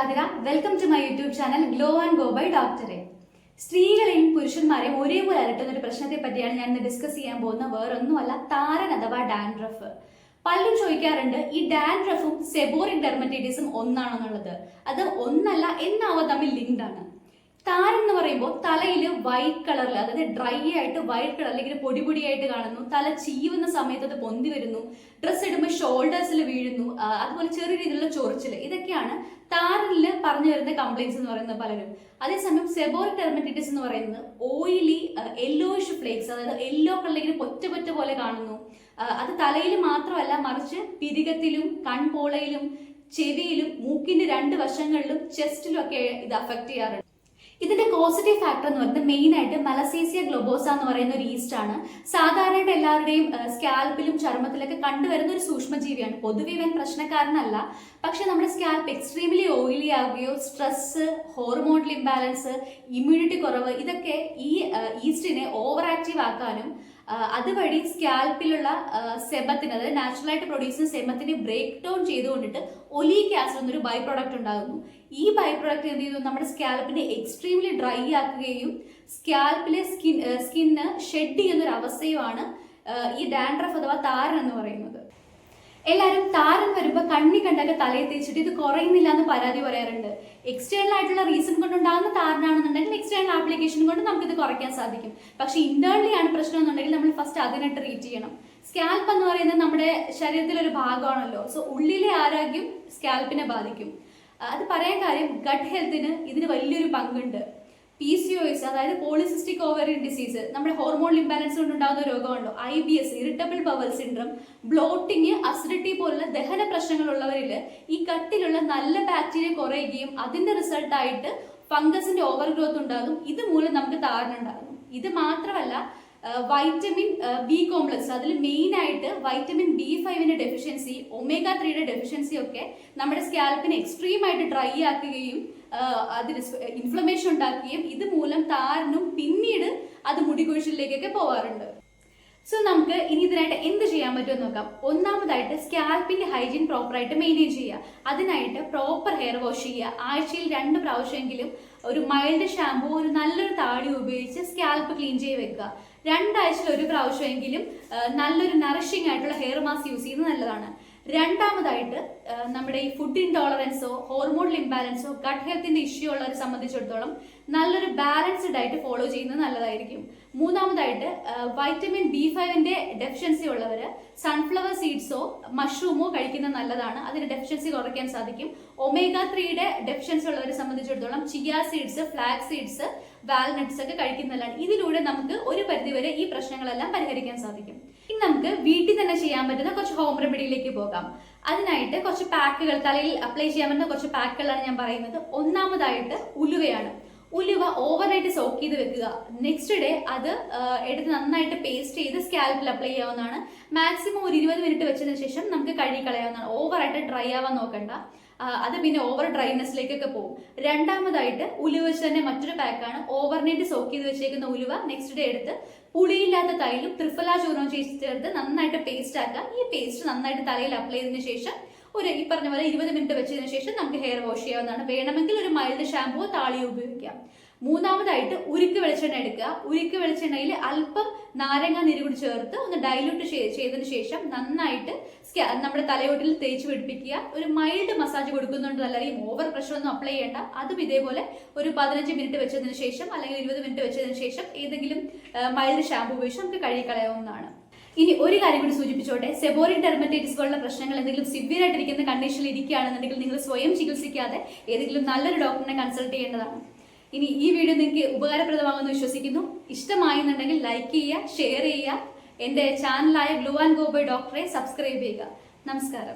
ആരാധന. Welcome to my YouTube channel glow and go by ഡോക്ടറെ. സ്ത്രീകളെയും പുരുഷന്മാരെയും ഒരേപോലെ അലട്ടുന്ന ഒരു പ്രശ്നത്തെ പറ്റിയാണ് ഞാൻ ഇന്ന് ഡിസ്കസ് ചെയ്യാൻ പോകുന്നത്. വേറൊന്നുമല്ല, താരൻ അഥവാ ഡാൻഡ്രഫ്. പലരും ചോദിക്കാറുണ്ട്, ഈ ഡാൻഡ്രഫും സെബോറിക് ഡെർമറ്റൈറ്റിസും ഒന്നാണെന്നുള്ളത്. അത് ഒന്നല്ല, എന്നാവ തമ്മിൽ ലിങ്ക്ഡ് ആണ്. താരൻ എന്ന് പറയുമ്പോൾ തലയിൽ വൈറ്റ് കളറിൽ, അതായത് ഡ്രൈ ആയിട്ട് വൈറ്റ് കളർ അല്ലെങ്കിൽ പൊടി പൊടിയായിട്ട് കാണുന്നു. തല ചീവുന്ന സമയത്ത് അത് പൊന്തി വരുന്നു. ഡ്രസ്സ് ഇടുമ്പോൾ ഷോൾഡേഴ്സിൽ വീഴുന്നു. അതുപോലെ ചെറിയ രീതിയിലുള്ള ചൊറിച്ചിൽ. ഇതൊക്കെയാണ് താരനിൽ പറഞ്ഞു വരുന്ന കംപ്ലൈൻസ് എന്ന് പറയുന്നത് പലരും. അതേസമയം സെബോറിക് ഡെർമറ്റൈറ്റിസ് എന്ന് പറയുന്നത് ഓയിലി യെല്ലോയിഷ് ഫ്ലേക്സ്, അതായത് യെല്ലോ കളറിലേക്ക് പൊറ്റ പോലെ കാണുന്നു. അത് തലയിൽ മാത്രമല്ല, മറിച്ച് പിരികത്തിലും കൺപോളയിലും ചെവിയിലും മൂക്കിന്റെ രണ്ട് വശങ്ങളിലും ചെസ്റ്റിലും ഒക്കെ ഇത് അഫക്ട് ചെയ്യാറുണ്ട്. ഇതിന്റെ കോസറ്റീവ് ഫാക്ടർ എന്ന് പറയുന്നത് മെയിൻ ആയിട്ട് മലസേസിയ ഗ്ലോബോസ എന്ന് പറയുന്ന ഒരു ഈസ്റ്റ് ആണ്. സാധാരണയായിട്ട് എല്ലാവരുടെയും സ്കാൽപ്പിലും ചർമ്മത്തിലൊക്കെ കണ്ടുവരുന്ന ഒരു സൂക്ഷ്മജീവിയാണ്. പൊതുവെ ഇവൻ പ്രശ്നക്കാരനല്ല. പക്ഷെ നമ്മുടെ സ്കാൽപ്പ് എക്സ്ട്രീംലി ഓയിലി ആവുകയോ സ്ട്രെസ്, ഹോർമോണൽ ഇംബാലൻസ്, ഇമ്മ്യൂണിറ്റി കുറവ്, ഇതൊക്കെ ഈ ഈസ്റ്റിനെ ഓവർ ആക്റ്റീവ് ആക്കാനും അതുവഴി സ്കാൽപ്പിലുള്ള സെബത്തിന്, അതായത് നാച്ചുറലായിട്ട് പ്രൊഡ്യൂസ് ചെയ്യുന്ന സെബത്തിനെ ബ്രേക്ക് ഡൗൺ ചെയ്തുകൊണ്ടിട്ട് ഒലീക് ആസിഡ് എന്നൊരു ബൈ പ്രോഡക്റ്റ് ഉണ്ടാകുന്നു. ഈ ബൈ പ്രോഡക്റ്റ് എന്ത് ചെയ്യുന്നു, നമ്മുടെ സ്കാൽപ്പിനെ എക്സ്ട്രീംലി ഡ്രൈ ആക്കുകയും സ്കാൽപ്പിലെ സ്കിന്ന് ഷെഡ് ചെയ്യുന്ന ഒരു അവസ്ഥയുമാണ് ഈ ഡാൻഡ്രഫ് അഥവാ താരൻ എന്ന് പറയുന്നത്. എല്ലാവരും താരൻ വരുമ്പോൾ കണ്ണി കണ്ടൊക്കെ തലയിൽ തേച്ചിട്ട് ഇത് കുറയുന്നില്ല എന്ന് പരാതി പറയാറുണ്ട്. എക്സ്റ്റേണൽ ആയിട്ടുള്ള റീസൺ കൊണ്ടുണ്ടാകുന്ന താരനാണെന്നുണ്ടെങ്കിൽ എക്സ്റ്റേണൽ ആപ്ലിക്കേഷൻ കൊണ്ട് നമുക്കിത് കുറയ്ക്കാൻ സാധിക്കും. പക്ഷെ ഇന്റേണലി ആണ് പ്രശ്നം എന്നുണ്ടെങ്കിൽ നമ്മൾ ഫസ്റ്റ് അതിനെ ട്രീറ്റ് ചെയ്യണം. സ്കാൽപ്പ് എന്ന് പറയുന്നത് നമ്മുടെ ശരീരത്തിലൊരു ഭാഗമാണല്ലോ. സോ ഉള്ളിലെ ആരോഗ്യം സ്കാൽപ്പിനെ ബാധിക്കും. അത് പറയാൻ കാര്യം, ഗട്ട് ഹെൽത്തിന് ഇതിന് വലിയൊരു പങ്കുണ്ട്. PCOS, അതായത് പോളിസിസ്റ്റിക് ഓവറിയൻ ഡിസീസ്, നമ്മുടെ ഹോർമോൺ ഇംബാലൻസ് കൊണ്ടുണ്ടാകുന്ന രോഗമാണല്ലോ. IBS, irritable bowel syndrome, bloating, acidity പോലുള്ള ദഹന പ്രശ്നങ്ങളുള്ളവരിൽ ഈ കട്ടിലുള്ള നല്ല ബാക്ടീരിയ കുറയുകയും അതിന്റെ റിസൾട്ടായിട്ട് ഫംഗസിന്റെ ഓവർ ഗ്രോത്ത് ഉണ്ടാകും. ഇതുമൂലം നമുക്ക് താരനുണ്ടാകും. ഇത് മാത്രമല്ല, വൈറ്റമിൻ ബി കോംപ്ലക്സ്, അതിൽ മെയിൻ ആയിട്ട് vitamin B5 deficiency, omega-3 deficiency ഒക്കെ നമ്മുടെ സ്കാൽപ്പിനെ എക്സ്ട്രീം ആയിട്ട് ഡ്രൈ ആക്കുകയും അതിന് ഇൻഫ്ലമേഷൻ ഉണ്ടാക്കുകയും ഇതുമൂലം താരനും പിന്നീട് അത് മുടികൊഴിച്ചിലേക്കൊക്കെ പോവാറുണ്ട്. സോ നമുക്ക് ഇനി ഇതിനായിട്ട് എന്ത് ചെയ്യാൻ പറ്റുമെന്ന് നോക്കാം. ഒന്നാമതായിട്ട് സ്കാൽപ്പിന്റെ ഹൈജീൻ പ്രോപ്പറായിട്ട് മെയിൻറ്റെയിൻ ചെയ്യുക. അതിനായിട്ട് പ്രോപ്പർ ഹെയർ വാഷ് ചെയ്യുക. ആഴ്ചയിൽ 2 പ്രാവശ്യമെങ്കിലും ഒരു മൈൽഡ് ഷാമ്പൂ, ഒരു നല്ലൊരു താടി ഉപയോഗിച്ച് സ്കാൽപ്പ് ക്ലീൻ ചെയ്ത് വെക്കുക. 2 ആഴ്ചയിൽ 1 പ്രാവശ്യമെങ്കിലും നല്ലൊരു നറിഷിംഗ് ആയിട്ടുള്ള ഹെയർ മാസ്ക് യൂസ് ചെയ്യുന്നത് നല്ലതാണ്. രണ്ടാമതായിട്ട് നമ്മുടെ ഈ ഫുഡ് ഇൻടോളറൻസോ ഹോർമോണൽ ഇംബാലൻസോ ഗട്ട് ഹെൽത്തിന്റെ ഇഷ്യൂ ഉള്ളവരെ സംബന്ധിച്ചിടത്തോളം നല്ലൊരു ബാലൻസ്ഡ് ഡയറ്റ് ഫോളോ ചെയ്യുന്നത് നല്ലതായിരിക്കും. മൂന്നാമതായിട്ട് വൈറ്റമിൻ B5 ഡെഫിഷ്യൻസി ഉള്ളവർ സൺഫ്ലവർ സീഡ്സോ മഷ്റൂമോ കഴിക്കുന്നത് നല്ലതാണ്. അതിന്റെ ഡെഫിഷ്യൻസി കുറയ്ക്കാൻ സാധിക്കും. omega-3 ഡെഫിഷ്യൻസി ഉള്ളവരെ സംബന്ധിച്ചിടത്തോളം chia seeds, flax seeds, walnuts ഒക്കെ കഴിക്കുന്നതാണ്. ഇതിലൂടെ നമുക്ക് ഒരു പരിധിവരെ ഈ പ്രശ്നങ്ങളെല്ലാം പരിഹരിക്കാൻ സാധിക്കും. ഇനി നമുക്ക് വീട്ടിൽ തന്നെ ചെയ്യാൻ പറ്റുന്ന കുറച്ച് ഹോം റെമഡിയിലേക്ക് പോകാം. അതിനായിട്ട് കുറച്ച് പാക്കുകൾ, തലയിൽ അപ്ലൈ ചെയ്യാൻ പറ്റുന്ന കുറച്ച് പാക്കുകളാണ് ഞാൻ പറയുന്നത്. ഒന്നാമതായിട്ട് ഉലുവയാണ്. ഉലുവ ഓവർനൈറ്റ് സോക്ക് ചെയ്ത് വെക്കുക. നെക്സ്റ്റ് ഡേ അത് എടുത്ത് നന്നായിട്ട് പേസ്റ്റ് ചെയ്ത് സ്കാൽപ്പിൽ അപ്ലൈ ചെയ്യാവുന്നതാണ്. മാക്സിമം ഒരു 20 മിനിറ്റ് വെച്ചതിന് ശേഷം നമുക്ക് കഴുകി കളയാവുന്നതാണ്. ഓവറായിട്ട് ഡ്രൈ ആവാൻ നോക്കണ്ട. അത് പിന്നെ ഓവർ ഡ്രൈനെസ്സിലേക്കൊക്കെ പോകും. രണ്ടാമതായിട്ട് ഉലുവ വെച്ച് തന്നെ മറ്റൊരു പാക്കാണ്. ഓവർനൈറ്റ് സോക്ക് ചെയ്ത് വെച്ചേക്കുന്ന ഉലുവ നെക്സ്റ്റ് ഡേ എടുത്ത് പുളിയില്ലാത്ത തൈലും ത്രിഫല ചൂർണം ചേർത്ത് നന്നായിട്ട് പേസ്റ്റ് ആക്കുക. ഈ പേസ്റ്റ് നന്നായിട്ട് തലയിൽ അപ്ലൈ ചെയ്തതിനു ശേഷം ഈ പറഞ്ഞ പോലെ 20 മിനിറ്റ് വെച്ചതിന് ശേഷം നമുക്ക് ഹെയർ വാഷ് ചെയ്യാവുന്നതാണ്. വേണമെങ്കിൽ ഒരു മൈൽഡ് ഷാമ്പുവോ താളിയോ ഉപയോഗിക്കാം. മൂന്നാമതായിട്ട് ഉരുക്ക് വെളിച്ചെണ്ണ എടുക്കുക. ഉരുക്ക് വെളിച്ചെണ്ണയിൽ അല്പം നാരങ്ങ നീര് കൂടി ചേർത്ത് ഒന്ന് ഡൈല്യൂട്ട് ചെയ്തതിന് ശേഷം നന്നായിട്ട് നമ്മുടെ തലയോട്ടിൽ തേച്ച് പിടിപ്പിക്കുക. ഒരു മൈൽഡ് മസാജ് കൊടുക്കുന്നുണ്ട് നല്ലതായിരിക്കും. ഓവർ പ്രഷറൊന്നും അപ്ലൈ ചെയ്യേണ്ട. അതും ഇതേപോലെ ഒരു 15 മിനിറ്റ് വെച്ചതിന് ശേഷം അല്ലെങ്കിൽ 20 മിനിറ്റ് വെച്ചതിന് ശേഷം ഏതെങ്കിലും മൈൽഡ് ഷാമ്പു ഉപയോഗിച്ച് നമുക്ക് കഴുകി കളയാവുന്നതാണ്. ഇനി ഒരു കാര്യം കൂടി സൂചിപ്പിച്ചോട്ടെ, സെബോറിക് ഡെർമറ്റൈറ്റിസ് പോലുള്ള പ്രശ്നങ്ങൾ എന്തെങ്കിലും സിവിയർ ആയിട്ടിരിക്കുന്ന കണ്ടീഷനിൽ ഇരിക്കുകയാണെന്നുണ്ടെങ്കിൽ നിങ്ങൾ സ്വയം ചികിത്സിക്കാതെ ഏതെങ്കിലും നല്ലൊരു ഡോക്ടറിനെ കൺസൾട്ട് ചെയ്യേണ്ടതാണ്. ഇനി ഈ വീഡിയോ നിങ്ങൾക്ക് ഉപകാരപ്രദമാകുമെന്ന് വിശ്വസിക്കുന്നു. ഇഷ്ടമായെന്നുണ്ടെങ്കിൽ ലൈക്ക് ചെയ്യുക, ഷെയർ ചെയ്യുക. എൻ്റെ ചാനലായ ഗ്ലോ ആൻഡ് ഗോ ബൈ ഡോക്ടറെ സബ്സ്ക്രൈബ് ചെയ്യുക. നമസ്കാരം.